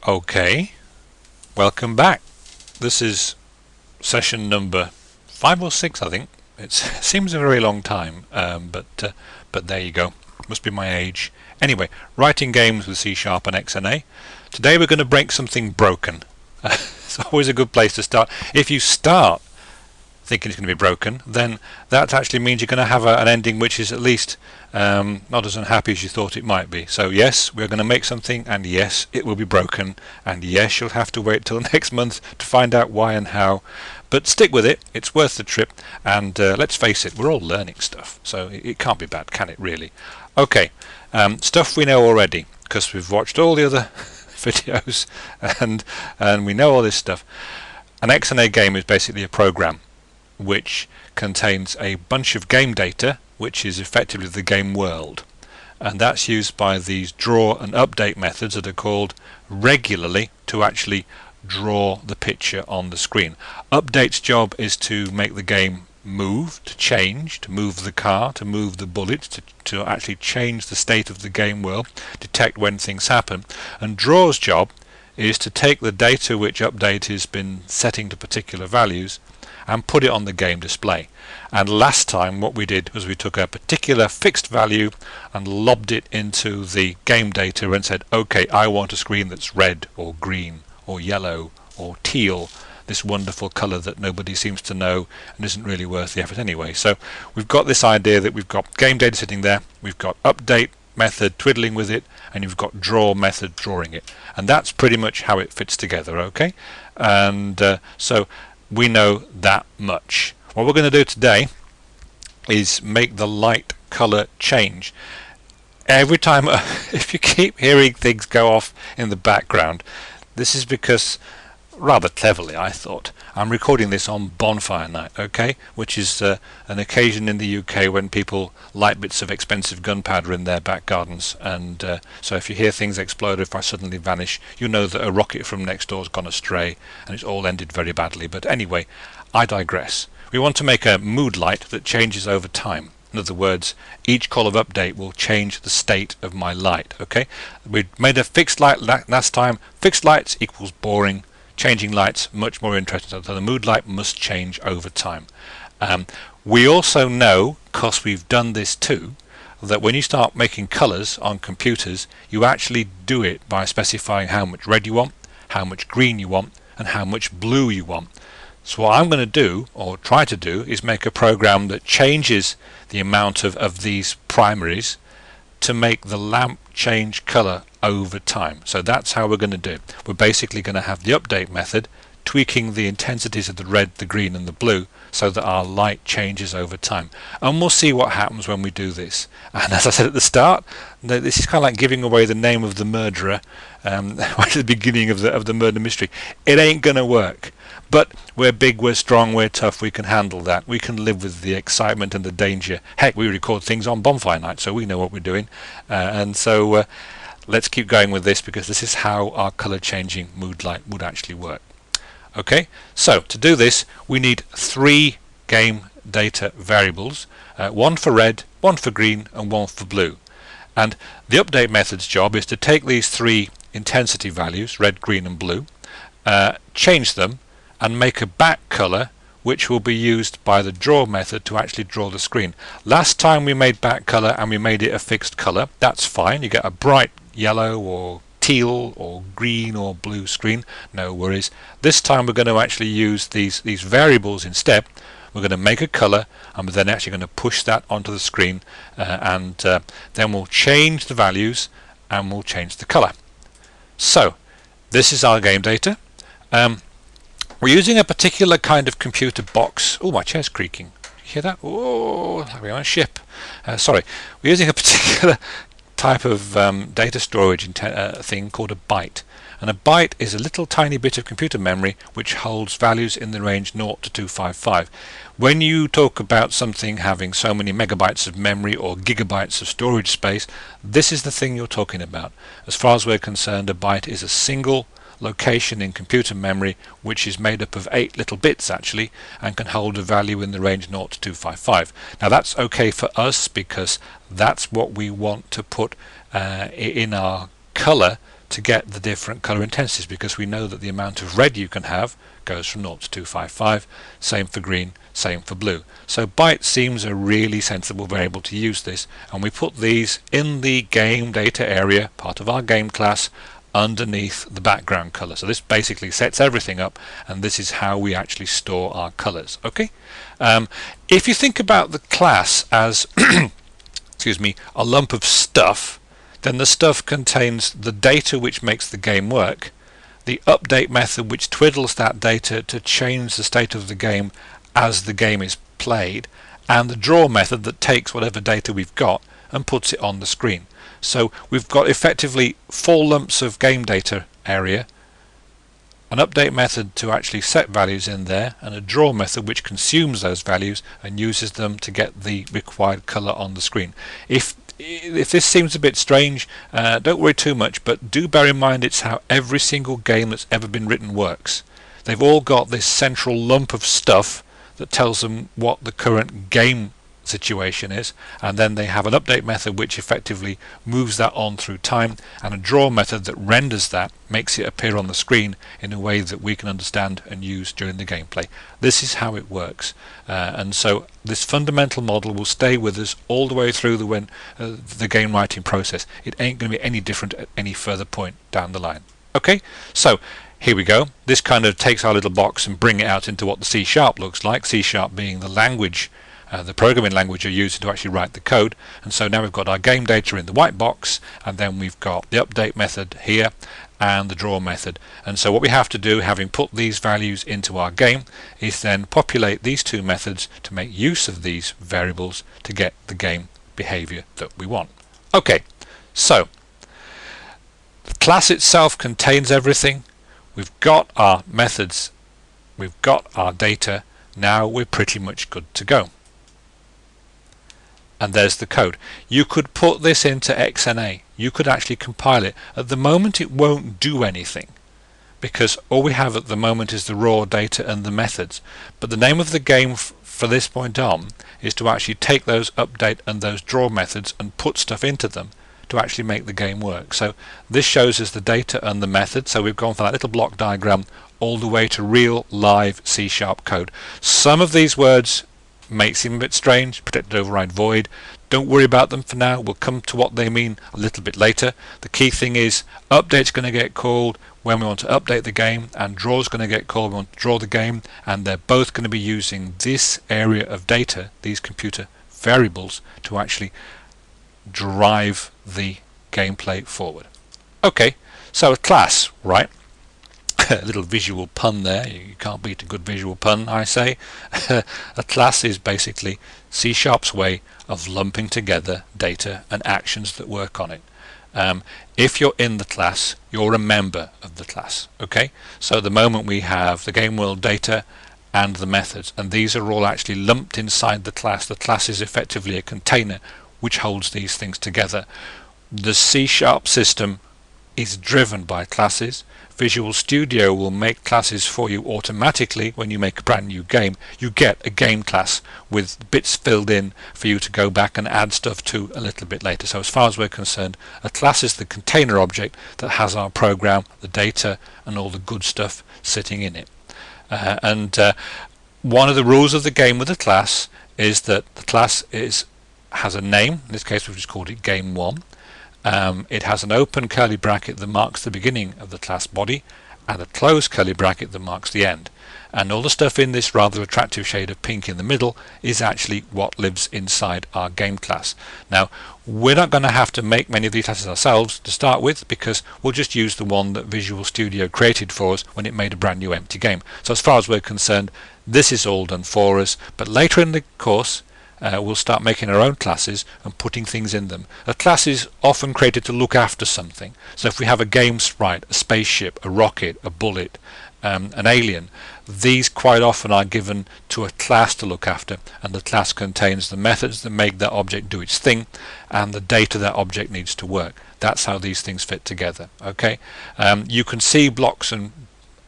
Okay, welcome back. This is session number 5 or 6, I think. It seems a very long time, but there you go. Must be my age. Anyway, writing games with C# and XNA. Today we're going to break something broken. It's always a good place to start. If you start thinking it's going to be broken, then that actually means you're going to have an ending which is at least not as unhappy as you thought it might be. So yes, we're going to make something, and yes, it will be broken, and yes, you'll have to wait till next month to find out why and how, but stick with it. It's worth the trip, and let's face it, we're all learning stuff, so it can't be bad, can it really? Okay, stuff we know already because we've watched all the other videos and we know all this stuff. An XNA game is basically a program which contains a bunch of game data, which is effectively the game world, and that's used by these draw and update methods that are called regularly to actually draw the picture on the screen. Update's job is to make the game move, to change, to move the car, to move the bullets, to actually change the state of the game world, detect when things happen. And draw's job is to take the data which update has been setting to particular values and put it on the game display. And last time what we did was we took a particular fixed value and lobbed it into the game data and said, okay, I want a screen that's red or green or yellow or teal, this wonderful colour that nobody seems to know and isn't really worth the effort anyway. So we've got this idea that we've got game data sitting there, we've got update method twiddling with it, and you've got draw method drawing it, and that's pretty much how it fits together. Okay, and so we know that much. What we're going to do today is make the light color change. Every time if you keep hearing things go off in the background, this is because, rather cleverly I thought, I'm recording this on bonfire night, okay, which is an occasion in the UK when people light bits of expensive gunpowder in their back gardens, and so if you hear things explode, if I suddenly vanish, you know that a rocket from next door's gone astray and it's all ended very badly. But anyway, I digress. We want to make a mood light that changes over time. In other words, each call of update will change the state of my light. Okay, we made a fixed light last time. Fixed lights equals boring. Changing lights much more interesting, so the mood light must change over time. We also know, because we've done this too, that when you start making colors on computers, you actually do it by specifying how much red you want, how much green you want, and how much blue you want. So what I'm going to do, or try to do, is make a program that changes the amount of these primaries to make the lamp change color over time. So that's how we're going to do it. We're basically going to have the update method tweaking the intensities of the red, the green and the blue so that our light changes over time, and we'll see what happens when we do this. And as I said at the start, this is kind of like giving away the name of the murderer right at the beginning of the murder mystery. It ain't gonna work, but we're big, we're strong, we're tough, we can handle that, we can live with the excitement and the danger. Heck, we record things on bonfire night, so we know what we're doing, and so let's keep going with this, because this is how our color changing mood light would actually work. Okay, so to do this we need 3 game data variables, one for red, one for green and one for blue. And the update method's job is to take these 3 intensity values, red, green and blue, change them and make a back color which will be used by the draw method to actually draw the screen. Last time we made back color and we made it a fixed color. That's fine, you get a bright yellow or teal or green or blue screen, no worries. This time we're going to actually use these variables instead. We're going to make a color and we're then actually going to push that onto the screen, and then we'll change the values and we'll change the color. So this is our game data. We're using a particular kind of computer box. Oh, my chair's creaking. You hear that? Oh, like we're on a ship. Sorry, we're using a particular type of data storage thing called a byte, and a byte is a little tiny bit of computer memory which holds values in the range 0 to 255. When you talk about something having so many megabytes of memory or gigabytes of storage space, this is the thing you're talking about. As far as we're concerned, a byte is a single location in computer memory which is made up of 8 little bits actually, and can hold a value in the range 0 to 255. Now that's okay for us because that's what we want to put in our color to get the different color intensities, because we know that the amount of red you can have goes from 0 to 255, same for green, same for blue. So byte seems a really sensible variable to use this, and we put these in the game data area, part of our game class, underneath the background color. So this basically sets everything up, and this is how we actually store our colors. Okay, if you think about the class as excuse me, a lump of stuff, then the stuff contains the data which makes the game work, the update method which twiddles that data to change the state of the game as the game is played, and the draw method that takes whatever data we've got and puts it on the screen. So we've got effectively 4 lumps of game data area, an update method to actually set values in there, and a draw method which consumes those values and uses them to get the required color on the screen. If this seems a bit strange, don't worry too much, but do bear in mind it's how every single game that's ever been written works. They've all got this central lump of stuff that tells them what the current game situation is, and then they have an update method which effectively moves that on through time, and a draw method that renders that, makes it appear on the screen in a way that we can understand and use during the gameplay. This is how it works, and so this fundamental model will stay with us all the way through the game writing process. It ain't going to be any different at any further point down the line. Okay, so here we go. This kind of takes our little box and bring it out into what the C# looks like, C# being the language, the programming language you're using to actually write the code. And so now we've got our game data in the white box, and then we've got the update method here and the draw method. And so what we have to do, having put these values into our game, is then populate these 2 methods to make use of these variables to get the game behavior that we want. Okay, so the class itself contains everything. We've got our methods, we've got our data. Now we're pretty much good to go. And there's the code. You could put this into XNA. You could actually compile it. At the moment it won't do anything, because all we have at the moment is the raw data and the methods. But the name of the game for this point on is to actually take those update and those draw methods and put stuff into them to actually make the game work. So this shows us the data and the method. So we've gone from that little block diagram all the way to real live C# code. Some of these words may seem a bit strange, protected override void. Don't worry about them for now. We'll come to what they mean a little bit later. The key thing is update's going to get called when we want to update the game, and draw's going to get called when we want to draw the game, and they're both going to be using this area of data, these computer variables, to actually drive the gameplay forward. Okay, so a class, right? A little visual pun there. You can't beat a good visual pun, I say. A class is basically C#'s way of lumping together data and actions that work on it. If you're in the class, you're a member of the class. Okay, so at the moment we have the game world data and the methods, and these are all actually lumped inside the class. The class is effectively a container which holds these things together. The C# system is driven by classes. Visual Studio will make classes for you automatically. When you make a brand new game, you get a game class with bits filled in for you to go back and add stuff to a little bit later. So as far as we're concerned, a class is the container object that has our program, the data, and all the good stuff sitting in it. One of the rules of the game with a class is that the class has a name. In this case we've just called it game 1. It has an open curly bracket that marks the beginning of the class body, and a closed curly bracket that marks the end. And all the stuff in this rather attractive shade of pink in the middle is actually what lives inside our game class. Now, we're not going to have to make many of these classes ourselves to start with, because we'll just use the one that Visual Studio created for us when it made a brand new empty game. So as far as we're concerned, this is all done for us. But later in the course, we'll start making our own classes and putting things in them. A class is often created to look after something. So if we have a game sprite, a spaceship, a rocket, a bullet, an alien, these quite often are given to a class to look after, and the class contains the methods that make that object do its thing and the data that object needs to work. That's how these things fit together. Okay, you can see blocks and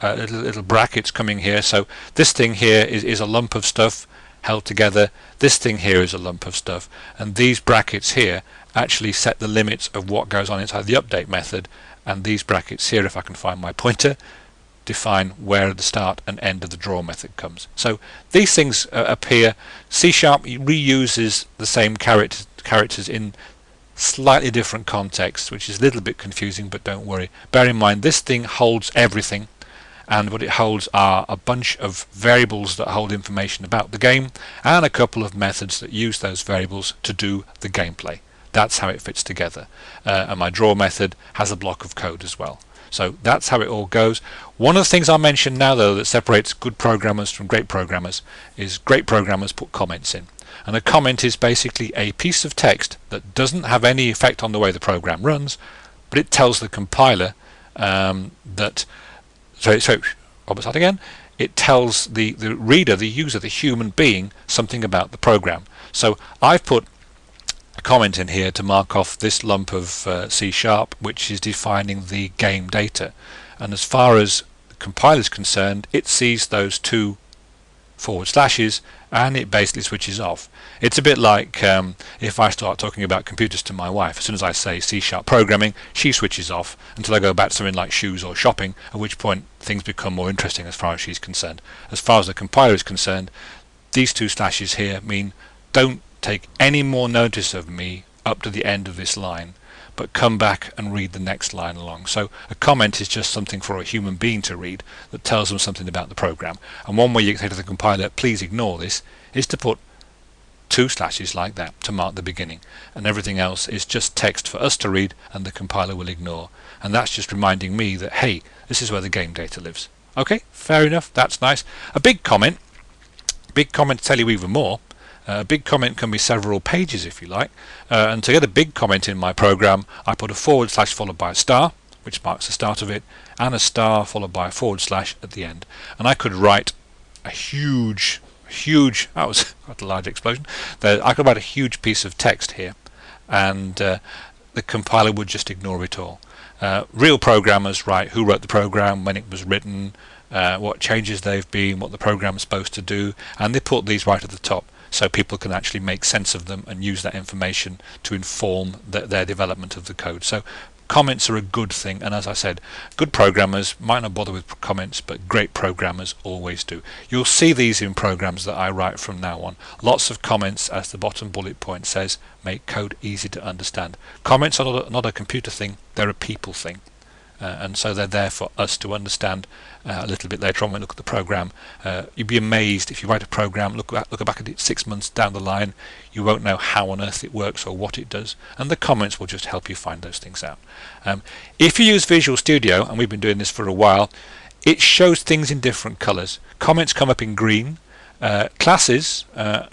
little brackets coming here. So this thing here is a lump of stuff held together. This thing here is a lump of stuff, and these brackets here actually set the limits of what goes on inside the update method, and these brackets here, if I can find my pointer, define where the start and end of the draw method comes. So these things appear. C# reuses the same characters in slightly different contexts, which is a little bit confusing, but don't worry. Bear in mind, this thing holds everything, and what it holds are a bunch of variables that hold information about the game and a couple of methods that use those variables to do the gameplay. That's how it fits together. And my draw method has a block of code as well. So that's how it all goes. One of the things I'll mention now, though, that separates good programmers from great programmers is great programmers put comments in. And a comment is basically a piece of text that doesn't have any effect on the way the program runs, but it tells the compiler that... I'll start again. It tells the reader, the user, the human being, something about the program. So I've put a comment in here to mark off this lump of C#, which is defining the game data. And as far as the compiler is concerned, it sees those two forward slashes and it basically switches off. It's a bit like if I start talking about computers to my wife. As soon as I say C# programming, she switches off until I go back to something like shoes or shopping, at which point things become more interesting as far as she's concerned. As far as the compiler is concerned, these two slashes here mean don't take any more notice of me up to the end of this line, but come back and read the next line along. So a comment is just something for a human being to read that tells them something about the program. And one way you can say to the compiler, please ignore this, is to put two slashes like that to mark the beginning, and everything else is just text for us to read and the compiler will ignore. And that's just reminding me that, hey, this is where the game data lives. Okay, fair enough, that's nice. A big comment to tell you even more. A big comment can be several pages if you like, and to get a big comment in my program, I put a forward slash followed by a star, which marks the start of it, and a star followed by a forward slash at the end. And I could write a huge, that was quite a large explosion. I could write a huge piece of text here, and the compiler would just ignore it all. Real programmers write who wrote the program, when it was written, what changes they've been, what the program is supposed to do, and they put these right at the top, so people can actually make sense of them and use that information to inform their development of the code. So comments are a good thing, and as I said, good programmers might not bother with comments, but great programmers always do. You'll see these in programs that I write from now on. Lots of comments, as the bottom bullet point says, make code easy to understand. Comments are not a computer thing, they're a people thing. And so they're there for us to understand a little bit later on when we look at the program. You'd be amazed if you write a program, look back at it 6 months down the line, you won't know how on earth it works or what it does, and the comments will just help you find those things out. If you use Visual Studio, and we've been doing this for a while, it shows things in different colors. Comments come up in green, classes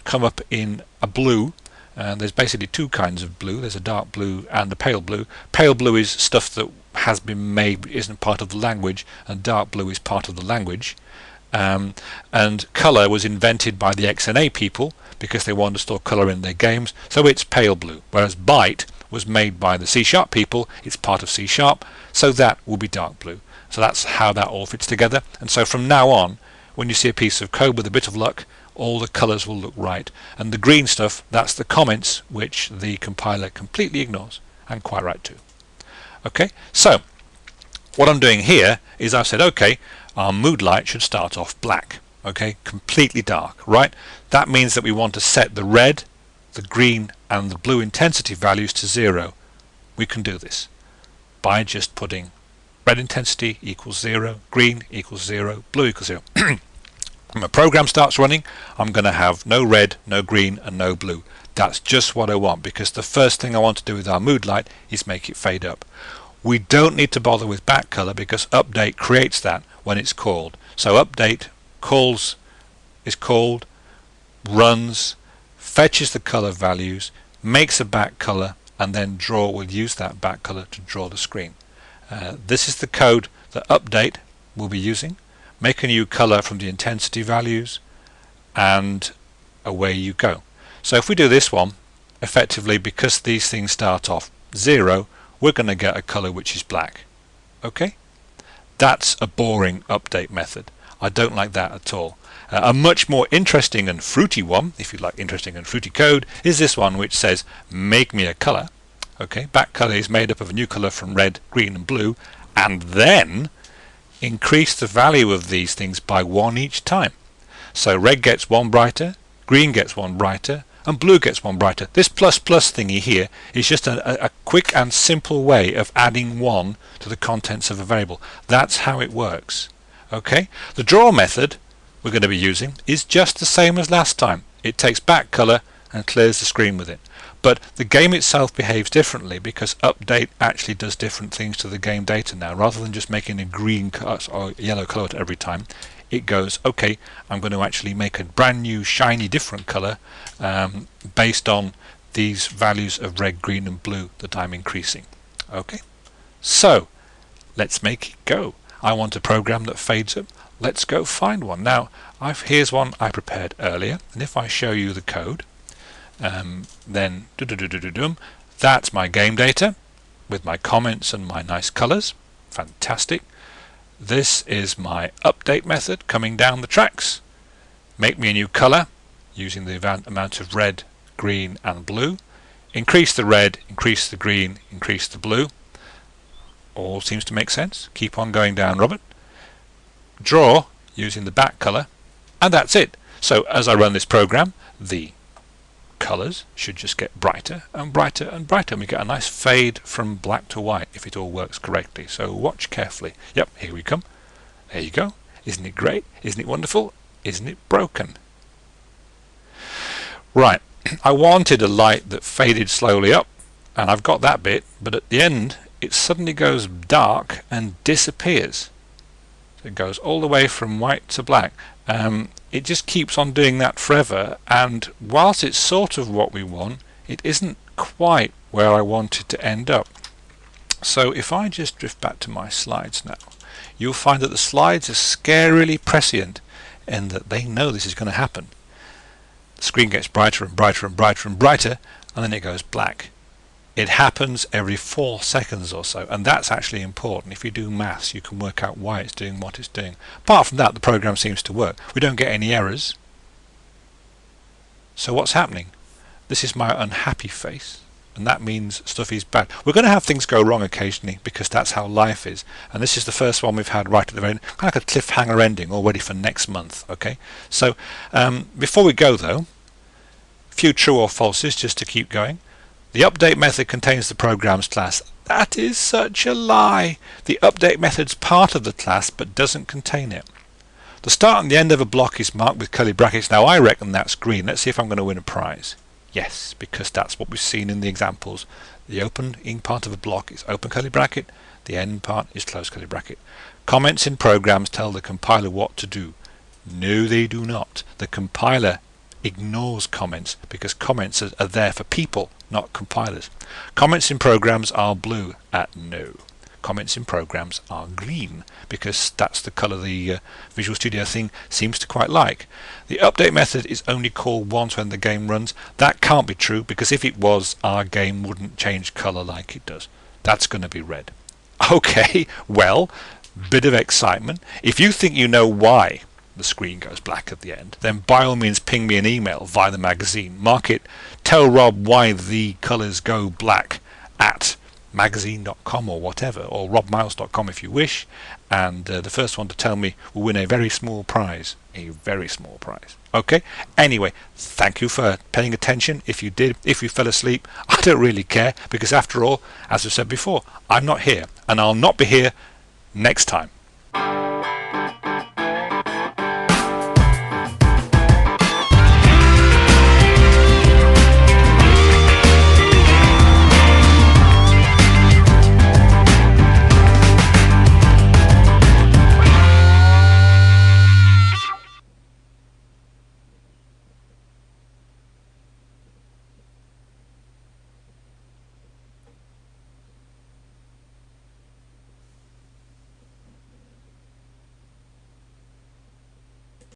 come up in a blue. There's basically two kinds of blue. There's a dark blue and a pale blue. Pale blue is stuff that has been made but isn't part of the language, and dark blue is part of the language. And color was invented by the XNA people because they wanted to store color in their games, so it's pale blue. Whereas byte was made by the C# people, it's part of C#, so that will be dark blue. So that's how that all fits together. And so from now on, when you see a piece of code with a bit of luck, all the colors will look right. And the green stuff, that's the comments, which the compiler completely ignores, and quite right too. Okay, so what I'm doing here is I've said, okay, our Moodlight should start off black, okay, completely dark, right? That means that we want to set the red, the green and the blue intensity values to 0. We can do this by just putting red intensity equals 0, green equals 0, blue equals 0. When my program starts running, I'm going to have no red, no green and no blue. That's just what I want, because the first thing I want to do with our Moodlight is make it fade up. We don't need to bother with back color because update creates that when it's called. So update is called, runs, fetches the color values, makes a back color, and then draw will use that back color to draw the screen. This is the code that update will be using. Make a new color from the intensity values, and away you go. So if we do this one, effectively, because these things start off 0, we're going to get a color which is black. Okay? That's a boring update method. I don't like that at all. A much more interesting and fruity one, if you like interesting and fruity code, is this one which says make me a color, Okay, back color is made up of a new color from red, green and blue, and then increase the value of these things by 1 each time. So red gets 1 brighter, green gets 1 brighter, and blue gets 1 brighter. This plus plus thingy here is just a quick and simple way of adding 1 to the contents of a variable. That's how it works. Okay, the draw method we're going to be using is just the same as last time. It takes back color and clears the screen with it. But the game itself behaves differently because update actually does different things to the game data now. Rather than just making a green or yellow color every time, it goes, okay, I'm going to actually make a brand new shiny different color based on these values of red, green and blue that I'm increasing. Okay, so let's make it go. I want a program that fades up. Let's go find one. Now here's one I prepared earlier, and if I show you the code, then that's my game data with my comments and my nice colors. Fantastic. This is my update method coming down the tracks. Make me a new color using the amount of red, green and blue. Increase the red, increase the green, increase the blue. All seems to make sense. Keep on going down, Robert. Draw using the back color, and that's it. So as I run this program, the colors should just get brighter and brighter and brighter, and we get a nice fade from black to white if it all works correctly. So watch carefully. Yep, here we come. There you go. Isn't it great? Isn't it wonderful? Isn't it broken? Right, I wanted a light that faded slowly up, and I've got that bit, but at the end it suddenly goes dark and disappears. So it goes all the way from white to black. It just keeps on doing that forever, and whilst it's sort of what we want, it isn't quite where I want it to end up. So if I just drift back to my slides now, you'll find that the slides are scarily prescient in that they know this is going to happen. The screen gets brighter and brighter and brighter and brighter, and then it goes black. It happens every 4 seconds or so, and that's actually important. If you do maths, you can work out why it's doing what it's doing. Apart from that, the program seems to work. We don't get any errors. So what's happening? This is my unhappy face, and that means stuff is bad. We're going to have things go wrong occasionally because that's how life is, and this is the first one we've had right at the very end, kind of like a cliffhanger ending already for next month. Okay, so before we go though, a few true or falses just to keep going. The update method contains the program's class. That is such a lie. The update method's part of the class but doesn't contain it. The start and the end of a block is marked with curly brackets. Now I reckon that's green. Let's see if I'm going to win a prize. Yes, because that's what we've seen in the examples. The opening part of a block is open curly bracket. The end part is close curly bracket. Comments in programs tell the compiler what to do. No, they do not. The compiler ignores comments because comments are there for people, not compilers. Comments in programs are blue at no. Comments in programs are green because that's the color the Visual Studio thing seems to quite like. The update method is only called once when the game runs. That can't be true because if it was, our game wouldn't change color like it does. That's going to be red. Okay, well, bit of excitement. If you think you know why the screen goes black at the end, then by all means ping me an email via the magazine. Mark it, tell Rob why the colors go black at magazine.com or whatever, or robmiles.com if you wish, and the first one to tell me will win a very small prize. A very small prize. Okay, anyway, thank you for paying attention. If you did, if you fell asleep, I don't really care, because after all, as I said before, I'm not here, and I'll not be here next time.